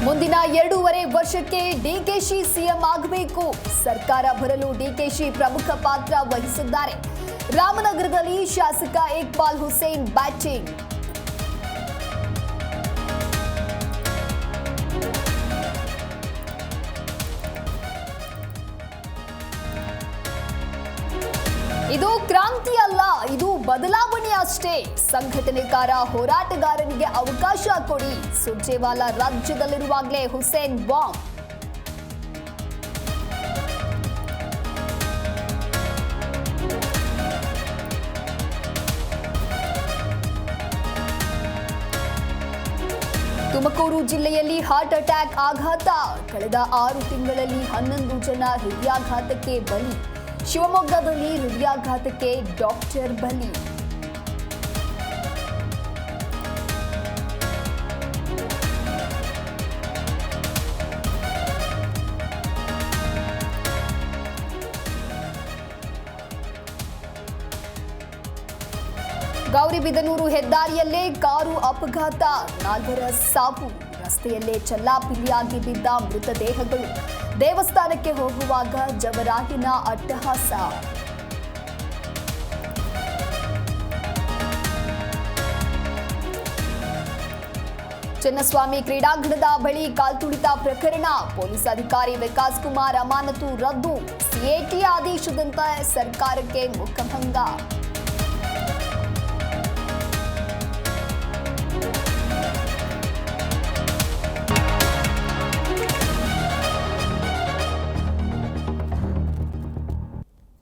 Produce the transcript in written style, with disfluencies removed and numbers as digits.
ಮುಂದಿನ 2.5 ವರ್ಷಕ್ಕೆ ಡಿಕೆಶಿ ಸಿಎಂ ಆಗಬೇಕು. ಸರ್ಕಾರ ಬರಲು ಡಿಕೆಶಿ ಪ್ರಮುಖ ಪಾತ್ರ ವಹಿಸಿದ್ದಾರೆ. ರಾಮನಗರದಲ್ಲಿ ಶಾಸಕ ಇಕ್ಬಾಲ್ ಹುಸೇನ್ ಬ್ಯಾಟಿಂಗ್. ಇದು ಕ್ರಾಂತಿ ಅಲ್ಲ, ಇದು ಬದಲಾವಣೆ ಅಷ್ಟೇ. ಸಂಘಟನೆಕಾರ ಹೋರಾಟಗಾರನಿಗೆ ಅವಕಾಶ ಕೊಡಿ. ಸುರ್ಜೇವಾಲಾ ರಾಜ್ಯದಲ್ಲಿರುವಾಗಲೇ ಹುಸೇನ್ ಬಾಂಬ್. ತುಮಕೂರು ಜಿಲ್ಲೆಯಲ್ಲಿ ಹಾರ್ಟ್ ಅಟ್ಯಾಕ್ ಆಘಾತ. ಕಳೆದ 6 ತಿಂಗಳಲ್ಲಿ 11 ಜನ ಹೃದಯಾಘಾತಕ್ಕೆ ಬಲಿ. ಶಿವಮೊಗ್ಗದಲ್ಲಿ ಹೃದಯಾಘಾತಕ್ಕೆ ಡಾಕ್ಟರ್ ಬಲಿ. ಗೌರಿಬಿದನೂರು ಹೆದ್ದಾರಿಯಲ್ಲೇ ಕಾರು ಅಪಘಾತ. 4 ಸಾವು. ರಸ್ತೆಯಲ್ಲೇ ಚೆಲ್ಲಾಪಿಲ್ಲಿಯಾಗಿ ಬಿದ್ದ ಮೃತದೇಹಗಳು. ದೇವಸ್ಥಾನಕ್ಕೆ ಹೋಗುವಾಗ ಜವರಾಗಿನ ಅಟ್ಟಹಾಸ. ಚಿನ್ನಸ್ವಾಮಿ ಕ್ರೀಡಾಂಗಣದ ಬಳಿ ಕಾಲ್ತುಳಿತ ಪ್ರಕರಣ. ಪೊಲೀಸ್ ಅಧಿಕಾರಿ ವಿಕಾಸ್ ಕುಮಾರ್ ಅಮಾನತು ರದ್ದು. ಸಿಎಟಿ ಆದೇಶದಂತೆ ಸರ್ಕಾರಕ್ಕೆ ಮುಖಭಂಗ.